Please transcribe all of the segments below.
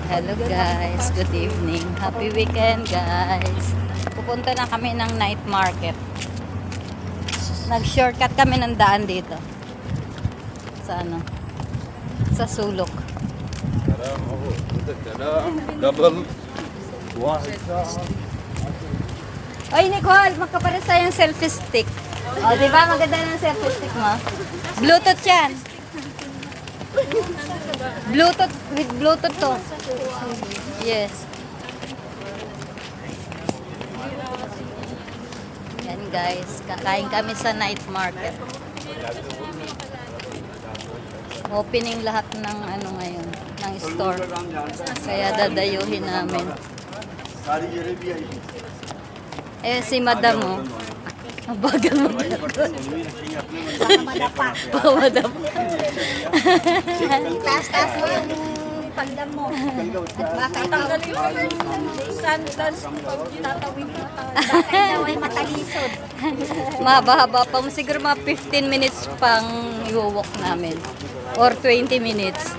Hello guys, good evening. Happy weekend guys. Pupunta na kami ng night market. Nag-shortcut kami ng daan dito. Sa ano? Sa sulok. قبل واحد ساعة. Oy Nicole, magkapares tayo yung selfie stick. O, di ba? Maganda ng selfie stick mo. Bluetooth yan. Bluetooth, with Bluetooth to. Yes. Yan guys, kakain kami sa night market. Opening lahat ng ano ngayon, ng store. Kaya dadayuhin namin. Eh si madam mo. Ang bagal mo. Baka madapa. Taas-taas mo yung pagdam mo. At baka itanggalin mo yung sandals pag tinatawid mo. Baka ikaw ay matalisod. Mahaba-haba pa. Siguro mga 15 minutes pang i-walk namin. Or 20 minutes.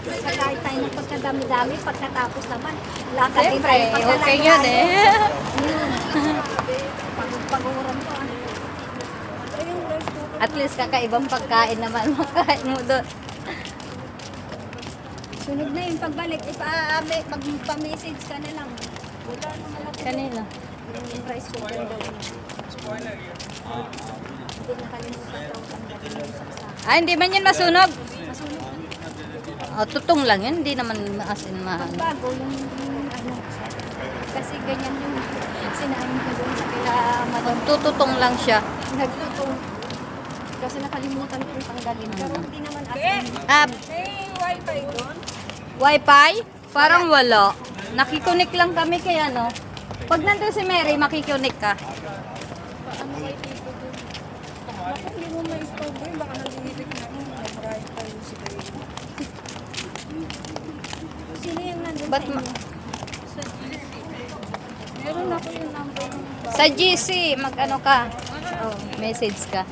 Pagkakain tayo ng pagkadami-dami, pagkatapos naman, lakad din tayo Siyempre, pagkalayo. okay yun eh. Pag-uran ko. At least kakaibang pagkain naman makain mo doon. Sunod na yung pagbalik, pag-message ka na lang. Wala naman ako. Kanina. Yung rice cooker daw. Hindi nakalimutan daw ang dating yung saksa. Ah, hindi man yun masunog. Oh, tutong lang yun. Hindi naman as in Bago yung ano. Kasi ganyan yung sinahin ko doon sa kila madam. tututong lang siya. Nagtutong. Kasi nakalimutan ko yung tanggalin. Pero hindi naman as in. Ah, Wifi doon? Wi-Fi? Parang wala. Nakikunik lang kami kaya no. Pag nandun si Mary, makikunik ka. Paano wifi ko doon? Baka hindi mo ma-install doon. Baka nalilitik na yun. Nag-wifi tayo si Baby. Sino yung nandun Ba't sa inyo? ma- Meron ako yung number ng Sa GC, mag-ano ka? Oh, message ka.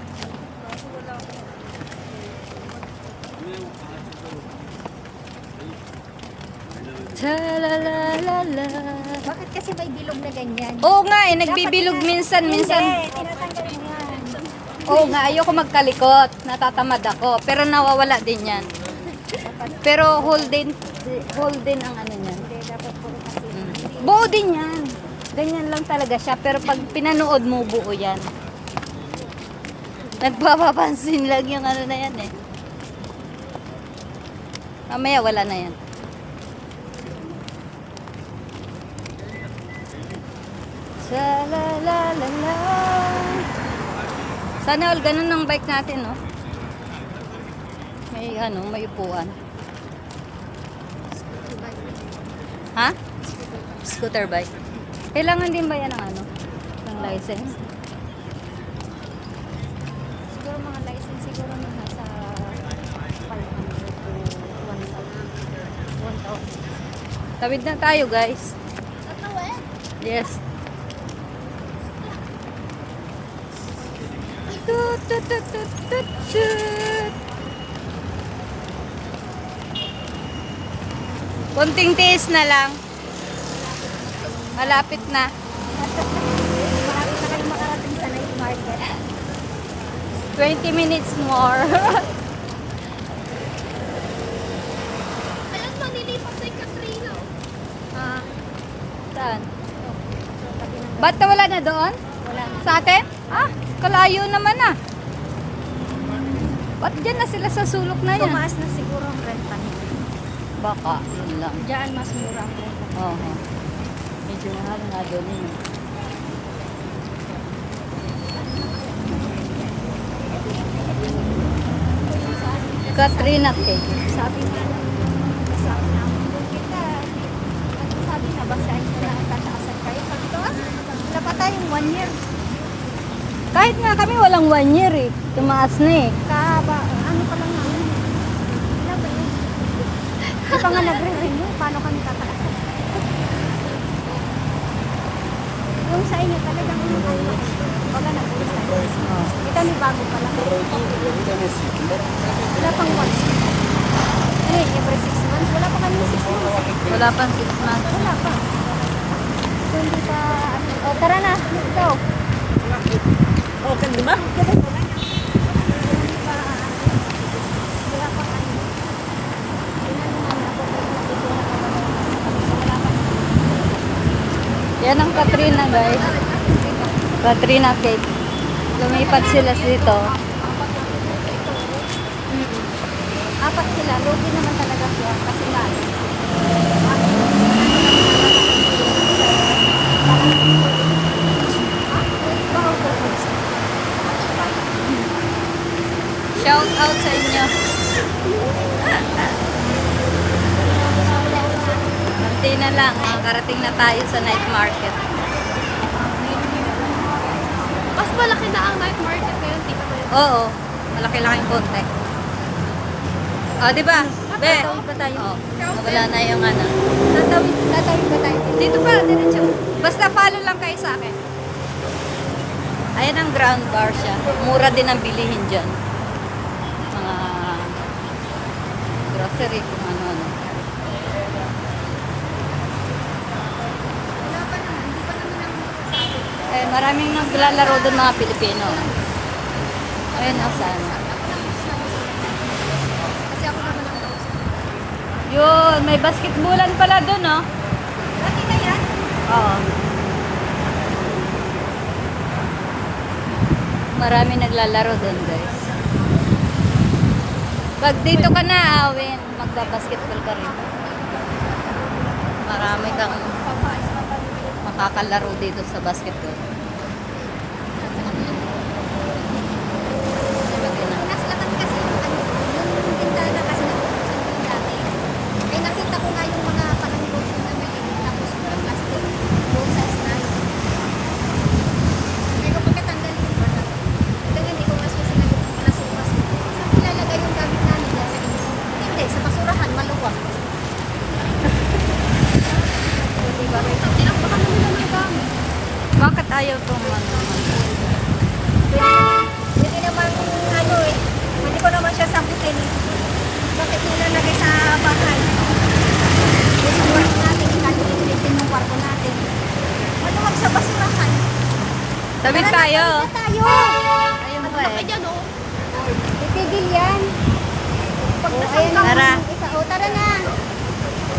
Cha-la-la-la-la. Bakit kasi may bilog na ganyan? Oo nga eh, nagbibilog minsan. Hindi, tinatanggal mo yan. Oo nga, ayoko magkalikot. Natatamad ako. Pero nawawala din yan. Pero hold din ang ano niyan. Hindi, dapat puro kasi. Buo din yan. Ganyan lang talaga siya. Pero pag pinanood mo, buo yan. Nagpapapansin lang yung ano na yan eh. Mamaya wala na yan. Sa-la-la-la-la. Sana all ganun ng bike natin, no? May ano, may upuan. Ha? Scooter bike. Kailangan din ba yan ng ano? Ng license? Siguro mga license, siguro na nasa 500 to 1,000. Tawid na tayo, guys. Yes. Tut, tut, tut, tut, tut, tut. Konting tiis na lang. Malapit na. Marami na kayo makarating sa night market. 20 minutes more. Alam mo, nilipat sa Katrina. Ah, saan? Ba't nawala na doon? Wala na. Sa atin? Ah, kalayo naman ah. Ba't dyan na sila sa sulok na yan? Tumaas na siguro ang renta nila. Baka, yun lang. Diyan mas mura ang renta. Oo. Medyo mahal nga doon yun. Katrina cake. Sabi nga sabi namin doon kita. Sabi na, basahin ko na ang tataasan kayo. Sabi ko, wala pa tayong 1 year. Kahit nga kami walang 1 year eh. Tumaas na eh. Ano pa lang namin. Wala ba yun? Di pa nga nagre-renew. Paano kami tataasan? Yung sa inyo talagang umutang. Wala na po. Ito ni bago pa lang. Wala pang 1. every 6 months. Wala pa kami 6 months. Wala pang 6 months. Wala pa. So, hindi pa, oh, tara na, let's go. Okay, di ba? Yan ang Katrina, guys. Katrina cake. Lumipat sila dito. Apat sila. Lugi naman talaga siya. Kasi nga, Shout out sa inyo. Kunti na lang. Makakarating na tayo sa night market. Mas malaki na ang night market ngayon, di ba? Oo. Malaki-laking konti. O, di ba? Be. tatawid pa tayo. Oh, wala na yung ano. Tatawid pa tayo. Dito pa, diretso. Basta follow lang kayo sa akin. Ayan ang ground bar siya. Mura din ang bilihin dyan. Mga grocery kung ano-ano. Eh, maraming naglalaro doon mga Pilipino. Ayun, nasaan? Kasi ako naman ang kausap. Yun, may basketballan pala doon, oh. Pati na yan? Oo. Marami naglalaro doon, guys. Pag dito ka na, Awin, magbabasketball ka rin. Marami kang makakalaro dito sa basketball. Naslakan kasi yung bintana kasi napupusan ko dati. Ay nakita ko nga yung mga pananggosyo na may tapos walang plastic doon sa snack. Kaya ko pagkatanggal yung bata. Ito hindi ko mas kasi yung palasukas. Ilalagay yung gamit namin dyan sa inyo. Hindi, sa basurahan, maluwag. Diba? Tinakpakan namin lang yung gamit. Bakit ayaw tong ano? Hindi naman ano eh. Hindi ko naman siya sabutin eh. Bakit nilalagay sa bahay? Yung sa kwarto natin, kalilitin ng kwarto natin. Maluwag sa basurahan. Tawid Tara na, tayo. tawid na tayo. Ayun ba eh. Ayan, oh. Titigil yan. Pag Tara. tara. Isa, oh, tara na.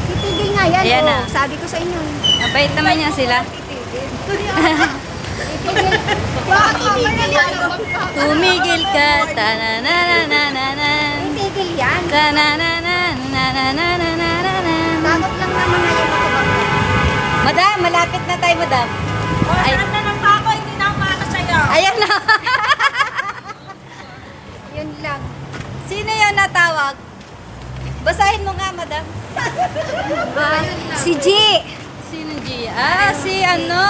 Titigil nga yan. Ayan oh. na. Sabi ko sa inyo. Mabait naman yan sila. Titigil. Tumigil ka. Ta-na-na-na-na-na-na. Titigil yan. Ta-na-na-na-na-na-na-na-na. Takot lang naman ngayon ako. Madam, malapit na tayo, madam. Ay, Ay, na lang ako, hindi na ako makakasayaw. ayan na. Yun lang. Sino yun natawag? Basahin mo nga, madam. Si G. Sino G? Ah, si ano?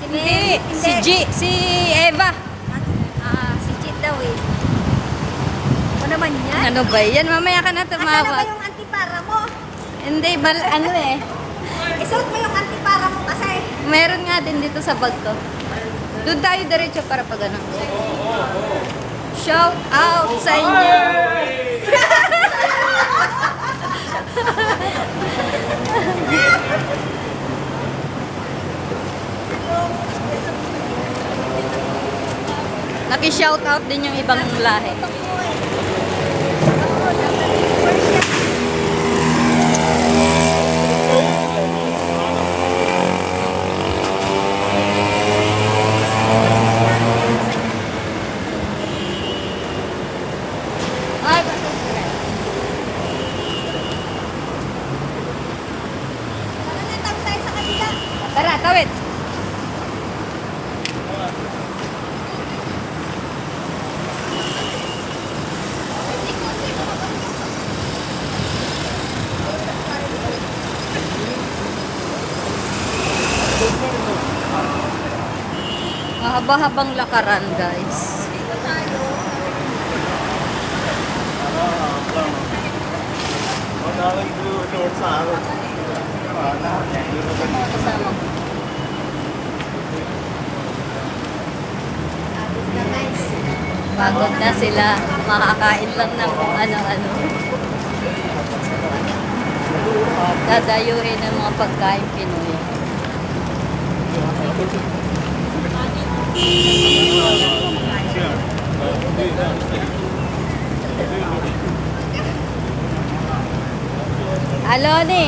Hindi, si G. Si Eva. Si G daw eh. Ano naman yan? Ano ba yan? Mamaya ka na Asan na ba tumawag. yung antipara mo? Hindi, ano eh. Isuot mo yung antipara mo kasi. Meron nga din dito sa bag ko. Doon tayo diretso para pag ano. Shout out sa inyo. Naki-shout out din yung ibang lahi. Ay, Tara na, tawid tayo sa kabila. tara, tawid. Mahaba-habang lakaran, guys. Kasama ko. Na guys. Pagod na sila. Makakain lang ng kung ano-ano. Dadayuhin ng mga pagkain Pinoy. Aloni.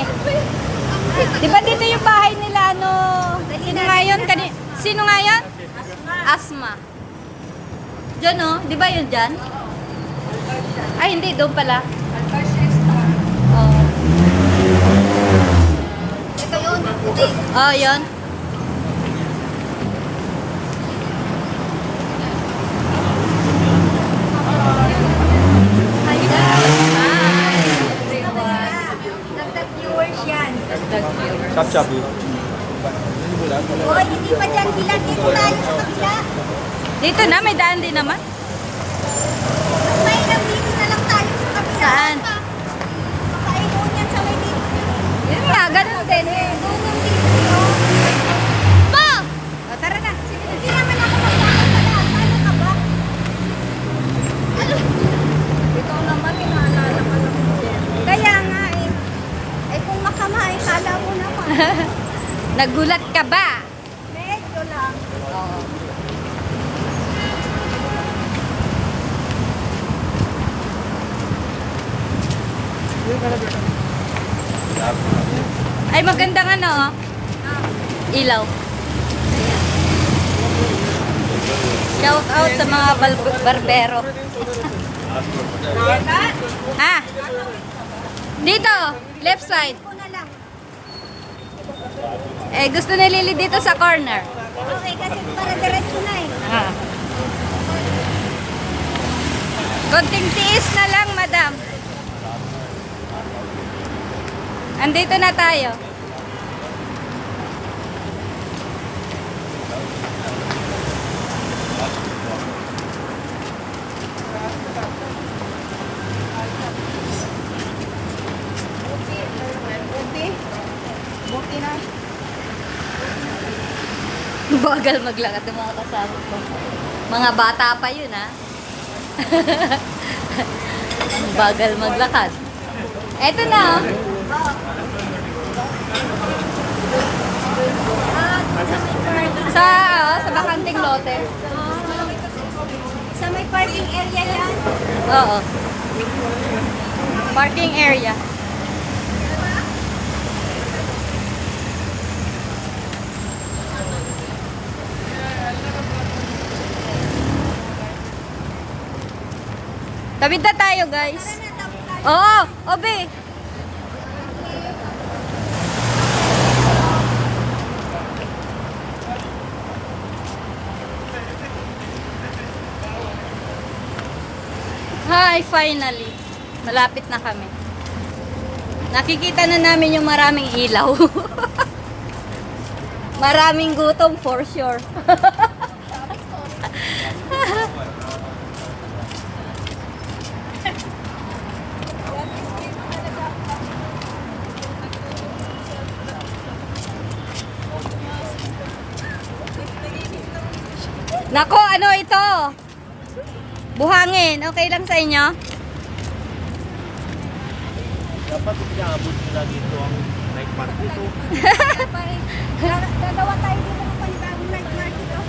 Di ba dito yung bahay nila, ano? Sino nga yun? Sino nga yun? Asma. Diyan, oh. Di ba yun dyan? Ay, hindi. Doon pala. Oh. Ito yun. Oh, yun. Hi, guys. Nagtag viewers yan. Chap-chapi. Hoy, hindi pa dyan bilang. Dito tayo sa kabila. Dito na, may daan din naman. Mas mainam dito na lang tayo sa kabila. Saan? Makaingon yan sa may dito. Yun nga, ganun din. Doon yung dito. Pa! O, tara na. Hindi naman ako magkakapala. Ano ka ba? Ikaw naman, inaalala ka lang mo. Kaya nga eh. Eh kung makama eh, kala mo naman. Nagulat ka ba? Medyo lang. Oo. Ay, magandang ano, oh. Ilaw. Shout out sa mga barbero. Ha? Dito, left side. Ko na lang. Eh, gusto ni Lily dito sa corner. Okay, kasi para diretso na eh. Ah. Konting tiis na lang, madam. Andito na tayo. Buti na. Bagal maglakad ng mga kasama ko. Mga bata pa yun, ha? Bagal maglakad. Eto na, oh. Sa bakanting lote. Sa may parking area yan. Oo. Parking area. Tawid na tayo, guys. Oo, obe. Hi, finally. Malapit na kami. Nakikita na namin yung maraming ilaw. Maraming gutom for sure. Nako, ano ito? Buhangin. Okay lang sa inyo? Dapat inaabot nila dito ang night market. Dalawa tayo dito ng panibagong night market. Oh.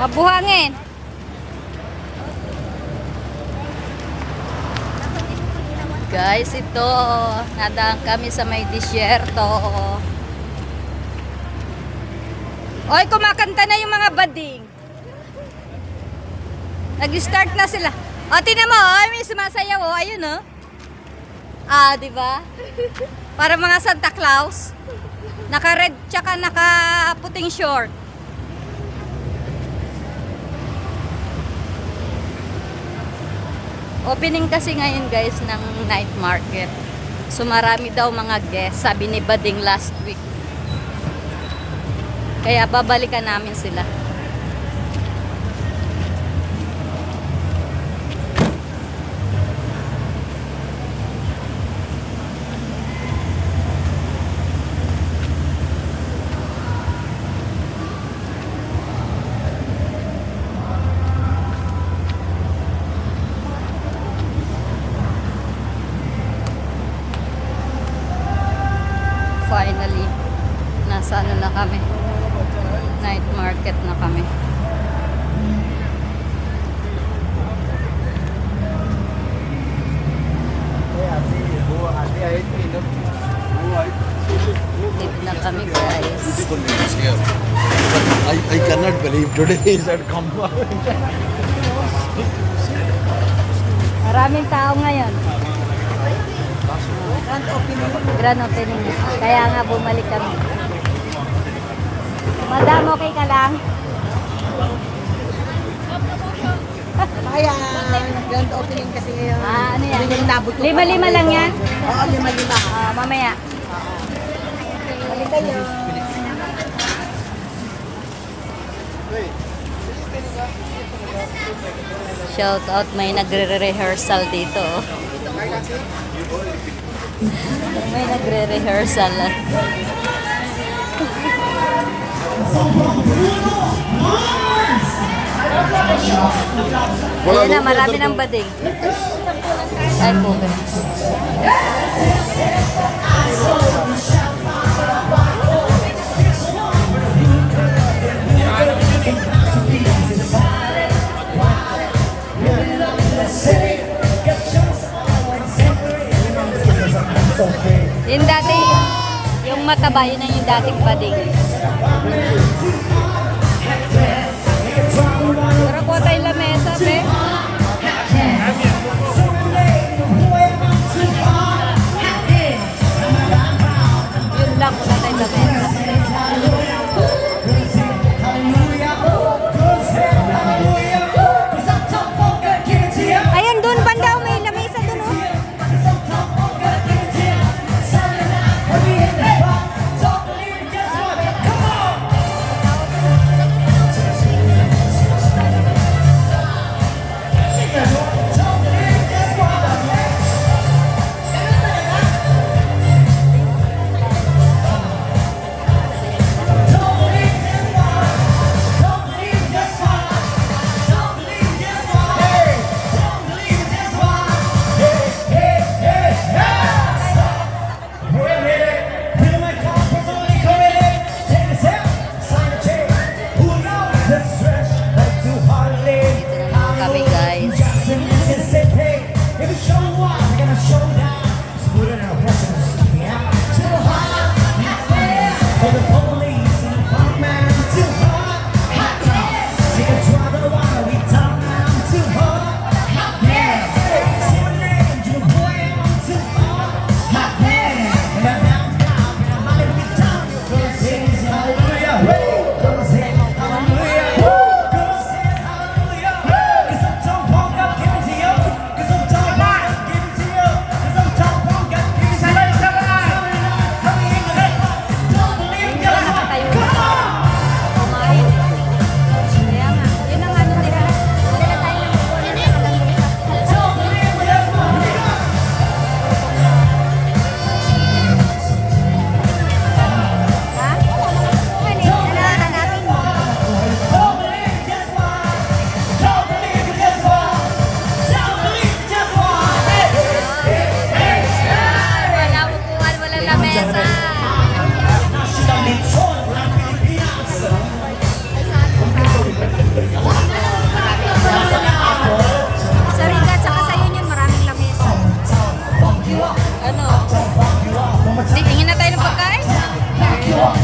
Mabuhangin. Guys, ito. Nadaan kami sa may disyerto. Oy, kumakanta na yung mga bading. Nag-start na sila. O, tingnan mo, oh, may sumasayaw, oh. Ayun, oh. Ah, di ba? Para mga Santa Claus. Naka-red tsaka naka-puting short. Opening kasi ngayon, guys, ng night market. So, marami daw mga guests. Sabi ni Bading last week. Kaya babalikan namin sila. kami. Dito na kami guys. I cannot believe today is at Kampa. Maraming tao ngayon. Grand opening. Kaya nga bumalik kami. Madam, okay ka lang? Kaya, grand opening kasi ngayon. Ano yan? Yung nabot ko 5-5 lang yan? Oo, 5-5. Mamaya. Balik kayo. Shout out, may nagre-rehearsal dito. May nagre-rehearsal. Ayun na, marami ng bading. Ay po. Yung dati, yung mataba, yun ang yung dating bading. Pero ko tayo lamesa, be. Yun lang, ko tayo lamesa. Ayan, doon banda, may lamesa doon, oh. Kami guys.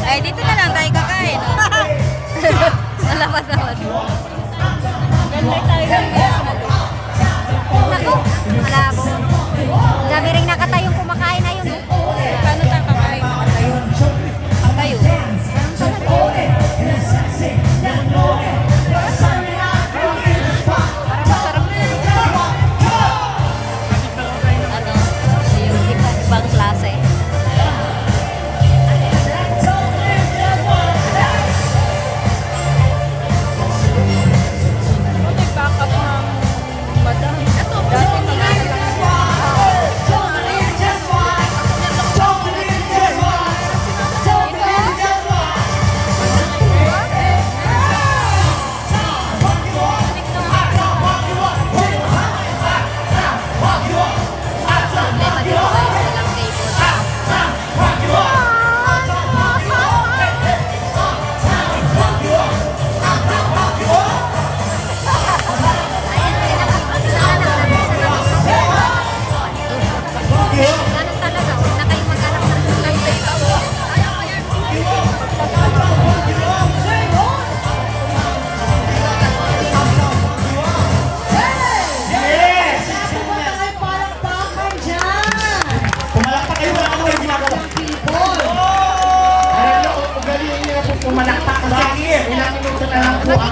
Ay, dito na lang tayo kakain. Malapat naman. Ganda tayo kakain. Naku, malabo. Dami rin nakatayong kumakain na yun. Paano tayo kakain? Tayo. Parang masarap na yun. Ano? Yung ibang klase. Backup na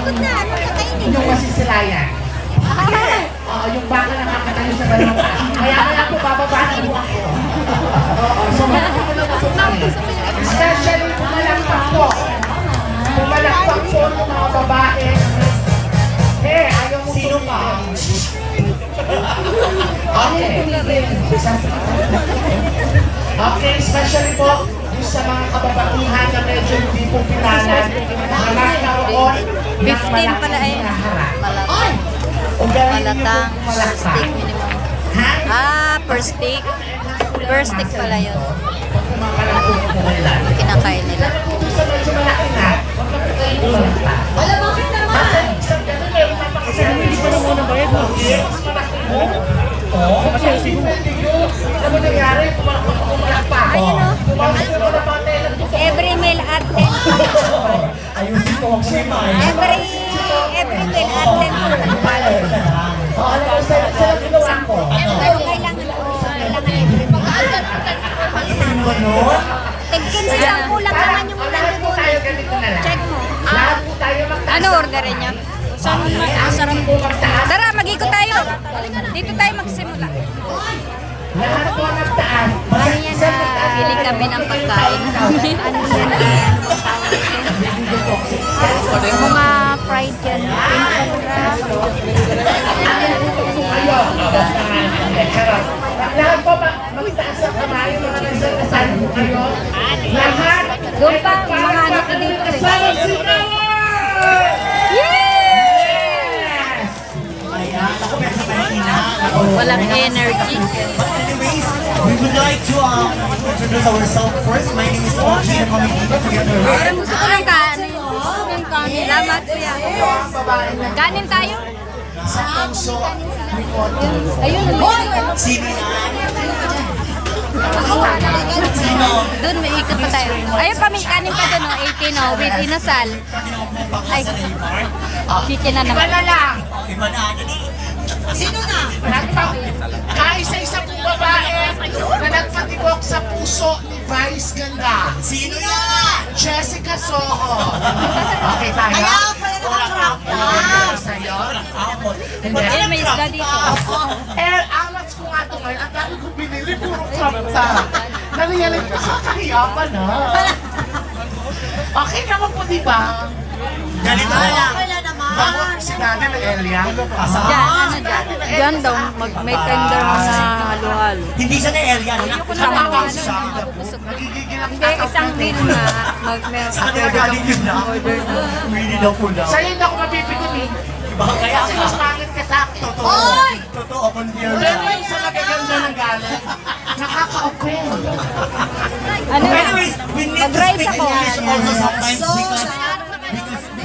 ikot na. Ano kakainin? Yung masisilayan. Oo, yung baka nakakatayo sa balota. Kaya po bababa ng buwak ko. Oo, so magpapalapasok kami. Especially pumalakpak po. Pumalakpak po yung mga babae. Ayaw mo sino pa? Okay. Okay, especially po yung sa mga kababaihan na medyo hindi po pinanan. Mga nagkaroon ng 15 pala ay Ay! malatang per stick minimum. Per stick. Per stick pala yun. Kinakain nila. Sa medyo malaki na, huwag ka pagkain mo lang pa. Alam, bakit naman? Kasi isang gano'n meron na pang isang hindi ko na muna bayad mo. Mas malaki mo. Oo, kasi pwede yun. Ano ba nangyari? Kumalak pa ako. Pumasok ko na pang tela. Every meal at 10. Ayusin ko ang simay. Every meal at 10. Oo, alam mo, sa ginawa ko. Pero kailangan every meal. Ganon? Tigkin sa isang kulang naman yung Lahat po nandoon. tayo ganito na lang. Check mo. Lahat po tayo magtaas. Ano orderin niyo? Sarap po magtaas. Tara, mag-ikot tayo. Dito tayo magsimula. Lahat po magtaas. Ano yan na bili kami ng pagkain namin. Ano yan? Yung mga fried yan. Lahat po magtaas ang kamay. Mga nasa kasal po kayo. Lahat. Doon pa, mga ano ko dito eh. Kasal sigawan! Yes! Ayan, ako medyo mahina. Walang energy. But anyways, we would like to introduce ourselves first. My name is OG, the comedian together with... Parang gusto ko ng kanin. Salamat kuya. Kanin tayo? Sa puso. Ayun. Sino yan? Sino? Doon, may ikot pa tayo. Ayun pa, may kanin pa doon, 18 oh, with inasal. Ay, chicken na naman. Iba na lang. Iba na, dali. Sino na? Kaisa-isa pong babae na nagpatibok sa puso ni Vice Ganda. Sino yan? Jessica Soho. Okay tayo? Kaya pala nakakrap ka. Sa'yo? Ayun, may isda dito. Amats ko nga ito ngayon. Ang dami kong binili, puro krapta. Naliyalig ka, kakahiya pa na. Okay naman po, di ba? Ganito lang. Bago si Daddy na Elia. Diyan, ano dyan? Diyan daw, may tender mo na halo-halo. Hindi siya na area, no? Nakakawag siya. Busog. Nagigigil ang Hindi, isang meal na. Mag-meal. Sa kanila galing yun na. Really daw po daw. Sa'yo hindi ako mapipikot eh. Diba? Kaya Kasi mas pangit ka sa akin. Totoo. Totoo, confirm. Pero yung sa magaganda ng galit, nakaka-okay. Ano na? Anyways, we need to Mag-rice speak ako. English also sometimes because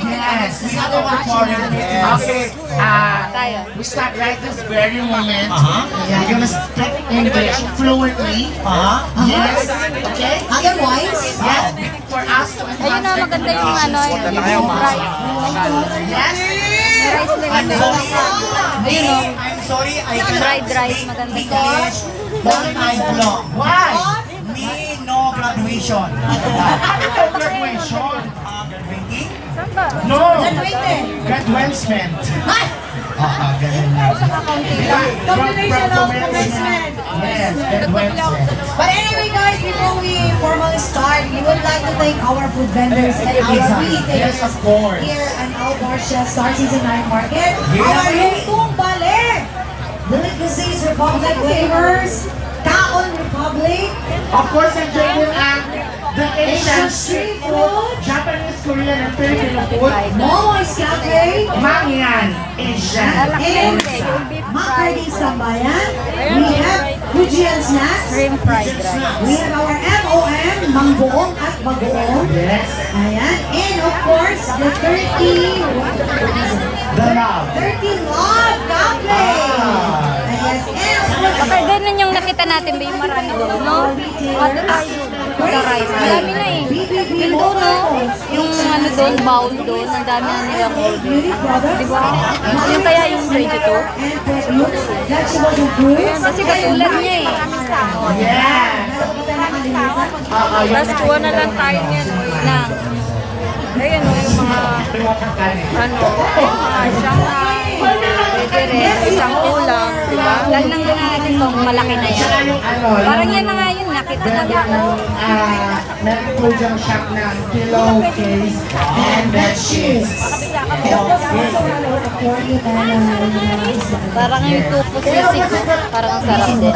Yes, we have our foreign. Okay, we start right this very moment. We're gonna speak English fluently. Yes, okay? Otherwise, Yes, for us to Ayun na, maganda yung ano, yung rice. Yes? Rice na I'm sorry. Ayun o. I'm sorry, I Fried cannot rice, speak maganda. English all night long. Why? Me, no graduation. Ano to graduation? Graduating? No! Graduation. Ganun na. Combination of commencement. Yes, graduation. But anyway, guys, before we formally start, we would like to thank our food vendors and our Yes, retailers of course. here at Outdoor Chef Star Season 9 Market. Yeah. Our Lutong Bale, Delicacies Republic Flavors, Kaon Republic, Of course, enjoy din ang the Asian street food, Japanese, Korean, and Filipino food. Momoy's Cafe, Mangyan, Asian. and Macaroni Sambayan. We have Fujian Snacks. Cream fried rice. We have our MOM, Mangboong at Bagoong. Yes, Ayan. And of course, the 30, the love. 30 Love Cafe. Yes. And of course, Baka ganun yung nakita natin ba yung marami doon, no? Ano tayo doon? Sa rice. Ang dami na eh. Yung doon, no? Yung ano doon, bowl doon. Ang dami na nilang order. beauty products. Di ba? Yung kaya yung 22. And produce, vegetables and fruits. Kasi katulad niya eh. Yes. Tapos kuha na lang tayo niyan. Na. Ayun o, yung mga Mga kakanin. Ano? Mga Shanghai. Pwede rin. Isang ulam. Diba? Dahil nang natin kung malaki na yan. Tsaka yung ano, Parang yung- yan na nga yun, nakita na Meron meron po diyang shop ng pillowcase and bed sheets. Parang yung tupo sisig ko. Parang ang sarap din.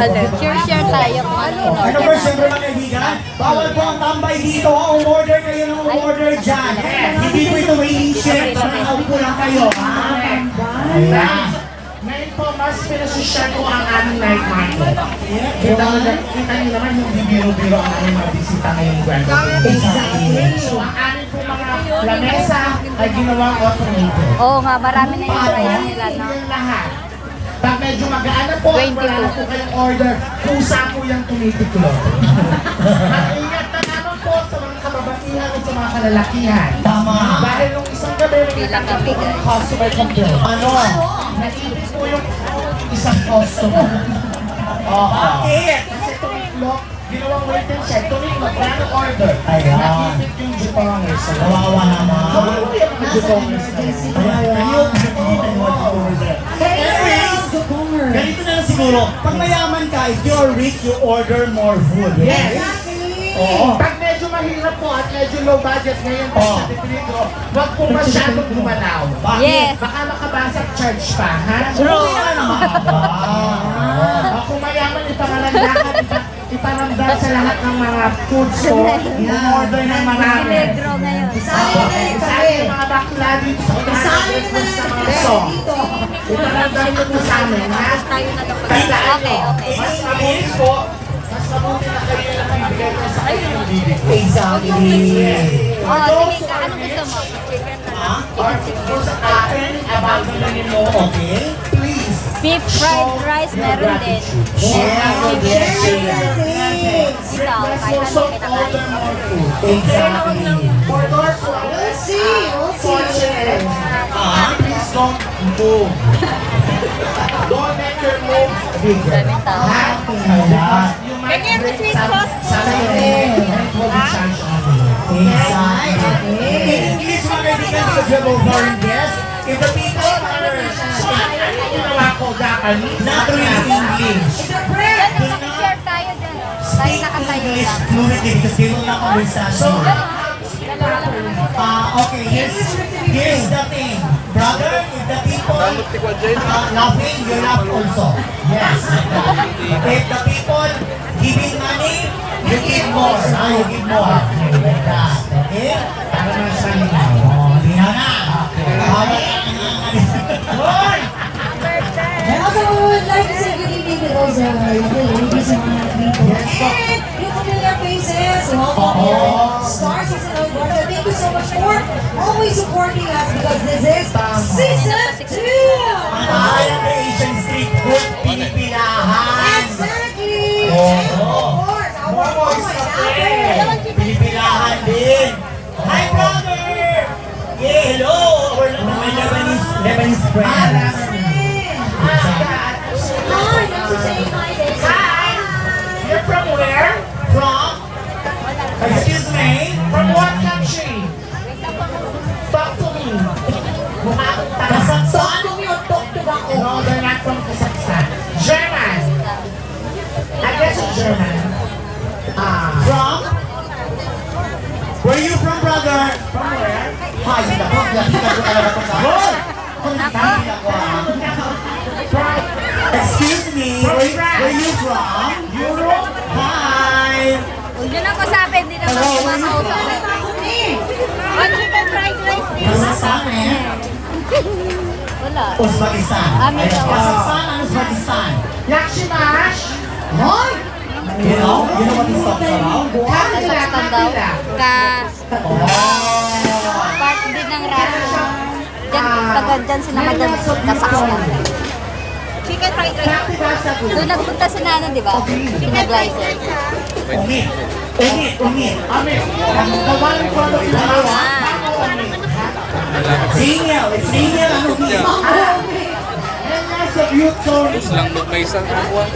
Share tayo kung ano yung Ano order ba, siyempre natin. mga kaibigan, bawal po ang tambay dito. Umorder kayo ng umorder dyan. Hindi po ito waiting shift. Nakaupo lang kayo, ha? Ayan. Ngayon po, mas pinasushare ko ang aming night market. Kita niyo naman yung bibiro-biro ang aming mga bisita ngayong Grand Exactly. So, ang aming po mga lamesa ay ginawang automated. Oo nga, marami na yung trial nila, no? Yung lahat. Pag medyo magaan na po, 22. wala na po kayong order, kusa po yung tumitiklo. At ingat na naman po sa mga kababatihan at sa mga kalalakihan. Tama. Dahil nung isang gabi, may nagkakapo ng customer complaint. Ano? Naibig po yung isang customer. Oo. Bakit? Kasi tumiklop, ginawang wait and check, tumiklop, wala ng order. Ayan. Naibig yung Jupongers. Kawawa naman. Kawawa yung mga Jupongers na yan. Ayun, anyways, ganito na lang siguro. Pag mayaman ka, if you're rich, you order more food. Yes. Oo. Pag medyo mahirap po at medyo low budget ngayon po Oh. sa Tipinito, huwag po masyadong gumalaw. Yes. Baka makabasag charge pa, ha? True. naman. Wow. Kung mayaman, iparamdam sa lahat ng mga food store, order ng marami. Negro ngayon. Isali yung mga bakla dito sa unahan ng breakfast sa mga song. Iparamdam nyo po sa amin, ha? Okay, okay. Mas mabuti po, mas mabuti na kayo na bibigay ko sa kayo ng bibigay. Exactly. Oh, sige ka, ano gusto mo? Chicken na lang. Or kung sa akin, about naman mo, Okay. please, Beef fried rice, meron din. Share your blessings. Ikaw, kahit ano kita order kain. more food. Exactly. For those who are fortunate, please don't move. Don't make your moves bigger. Daming tao. Ha? You might break something. It will be charged on you. Exactly. In English, mga kaibigan, because we have a foreign guest, if the people are Ginawa ko Japanese. not really English, Share tayo dyan. Tayo speak nakatayo English lang. fluently because they will not understand you. Okay, here's the thing. Brother, if the people laughing, you laugh also. Yes. If the people giving money, you give more. You give more. Like that. Okay? Para mas malinaw. Oh, di na. Hoy! And also, we would like to say good evening to those lovely ladies and mga people. And yung familiar faces, welcome here. Star Season of Borja. Thank you so much for always supporting us because this is Season 2! I am the Asian street food pinipilahan. Exactly! Oo. And of course, our voice Pinipilahan din. Hi, brother! Yeah, hello! Our my Lebanese friends. Hi! You're from where? From? Excuse me? From what country? Talk to me. Mukha akong taga. Kazakhstan? No, they're not from Kazakhstan. German. I guess it's German. From? Where you from, brother? From where? Hi, nako, hindi ko talaga ito ka. Hindi ako, From Excuse me, where you from? Europe? Hi! Huwag nyo na ko sabi, hindi naman kumakausap na. Ano chicken fried rice din? Kazakhstan eh? Wala. Uzbekistan. Amin daw. Kazakhstan and Uzbekistan. Yakshimash? Hoy! You know what this talks about? Kazakhstan daw. Oh! Part din ng Russia. Diyan, taga dyan sinamadan sa Kazakhstan. Chicken fried rice. Kakibasa ko. Doon nagpunta si Nana, di ba? Nag-license. Ungit! Ungit! Amin. The one in front of you. Senior! It's senior! Ano ungit? And nasa Button,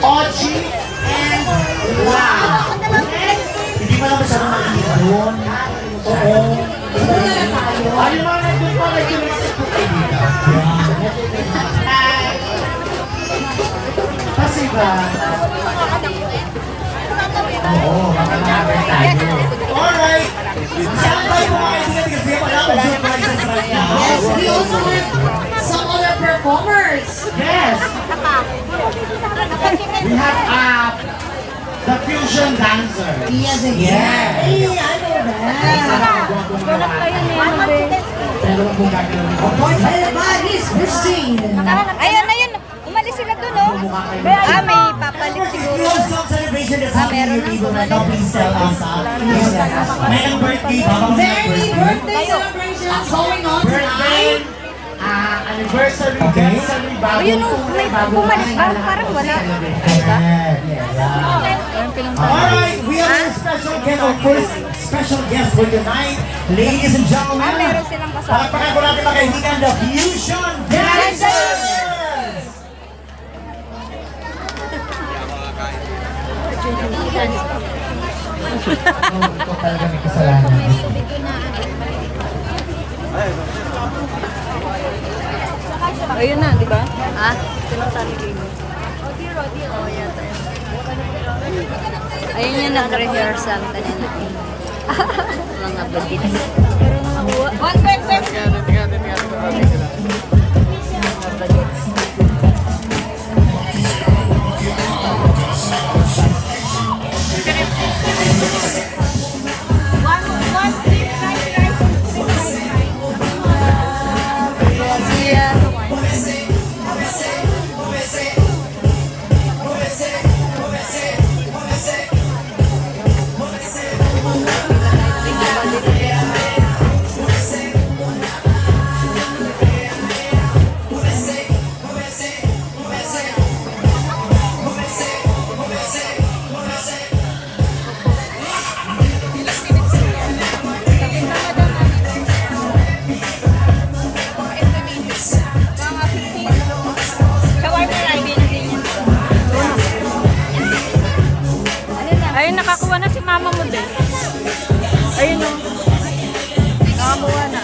Ochi, and Wow. Hindi mo lang masyadong makikita doon. Oo. Ito na lang tayo. Ay, yung mga nandun po, medyo lumapit po kayo dito. Hi! Kasi ba? Oo, baka nakabay tayo. Alright! Saan tayo mga kaibigan? Kasi wala akong surprises right now. Yes, we also have some other performers. Yes! We have the fusion dancer. Yes, exactly. Yeah. I know that. Pero kung gagawin ko, Of course, everybody's Christine. Ayun, ayun. Umalis sila dun, oh. May papalit siguro. We have some celebration that's happening in Vivo right now. Please tell us. Please tell us. May ang birthday ba? Very birthday celebrations going on birthday, tonight. anniversary, Okay. dancery, bago Ayun, oh, may bumalik ba? Parang wala. Alright, we have a special guest, our first special guest for tonight. Ladies and gentlemen, Meron silang kasama. palakpakan po natin mga kaibigan, the Fusion Dancers! ito talaga may kasalanan. Ayun na, di ba? Ha? Ayun yung nag-rehearsal kanina. Mga bagits. One, wait, wait. Ayun, nakakuha na si mama mo din. Ayun o. Nakakuha na.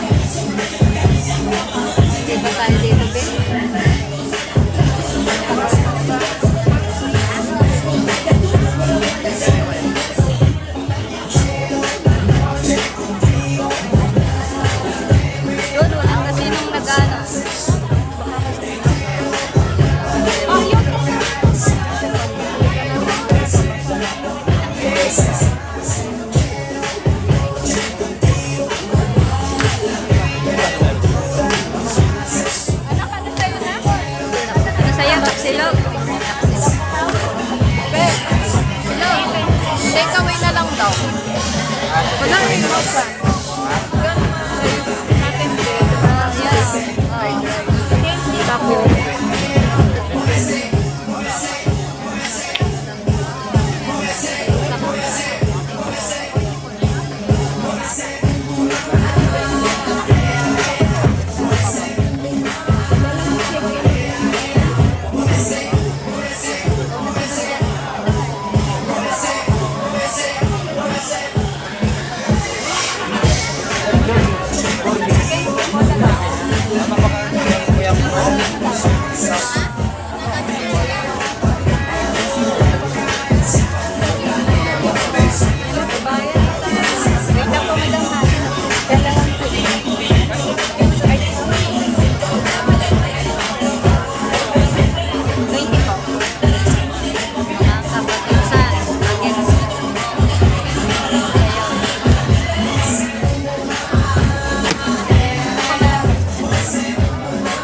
Hindi ba tayo dito, Ben? Doon, walang kasi nung nag-ano. Oh, yun. Ano sa'yo? Silog? Silog? Take away na lang daw. Wala rin mo pa.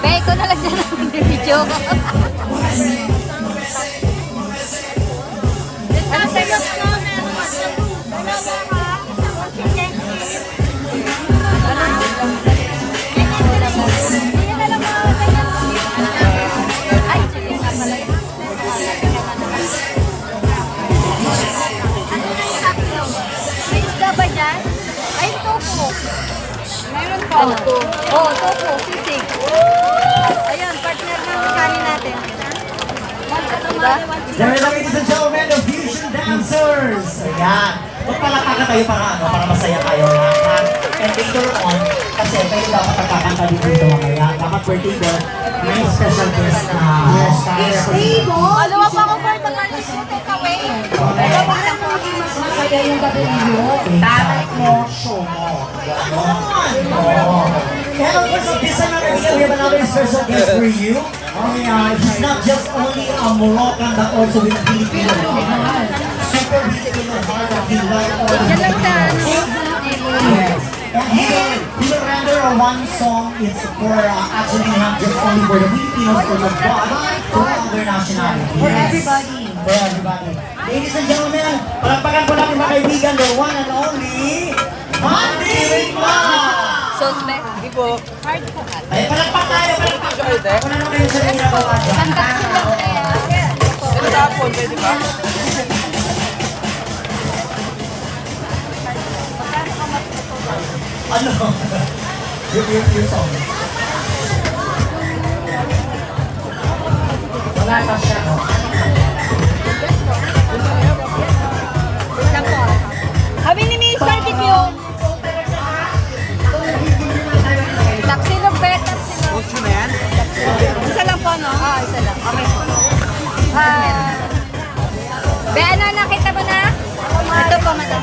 Ikaw na lang dyan ang video. Ano sa'yo? Ay, sige nga pala. May isda ba dyan? Ay, tofu. Meron pa. Oo, tofu. Sisig. Ayan, partner ng kanin natin. Diba? There are ladies and gentlemen, the Fusion Dancers! Ayan. Magpalakpakan tayo para masaya kayo lahat. And later on, kasi kayo dapat nakakanta din dito mamaya. Dapat per table, may special guest na stars. Dalawa pa ako for the garlic mo, take away. Para po maging mas masaya yung gabi niyo. Tatay mo, show mo. And of course, this time around, we have another special guest for you. He's not just only a Moroccan, but also with Filipino heart. Super Filipino heart that he loved all the Yes. And he will render one song. It's for actually not just only for the Filipinos, but for other nationalities. For everybody. For everybody. Ladies and gentlemen, palagpagan po natin mga kaibigan, the one and only Mandy Rikma! Suspect. Ay, palagpak tayo, palagpak. Ako na naman kayo sa ginagawa dyan. Ano? Yung song. Wala pa siya, no? Kami ni Mr. Kikyo. Tapsilog ba? Tapsilog. Isa lang po, no? Isa lang. Okay po. Be, ano, nakita mo na? Ito po, madam.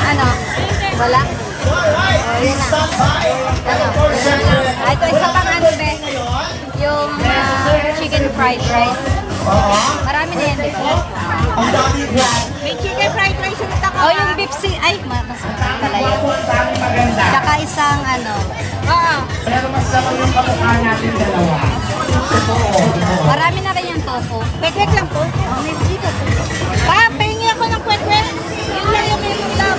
Ano? Wala? Alright, please stop by. And of course, syempre, Ito, isa pang ano, be? Yung chicken fried rice. Marami na yan, di ba? ang daming brand. May chicken fried rice ulit ako. Oh, yung beef si... Ay, mas pala yun. Ang daming maganda. Tsaka isang ano. Pero mas sama yung kamukha natin dalawa. Marami na rin yung tofu. Kwek-kwek lang po. May dito po. Pa, pahingi ako ng kwek-kwek. Yun lang yung meron lang.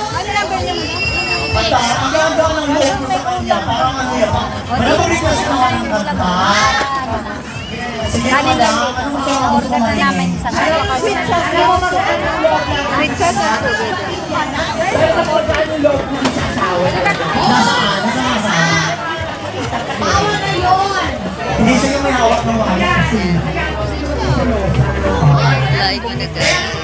Ano number niyo mo? Basta, ang ganda ng loob mo sa kanya, parang ano yan. Malabalik na siya naman ng kanta. Sige Kanin lang madam, dito. anong gusto mo Order na namin sa Sweet sauce lang. Sweet sauce lang. Nasaan? Nasaan? Bawal na yun! Hindi siya yung may hawak ng mga kasi. Like mo na guys.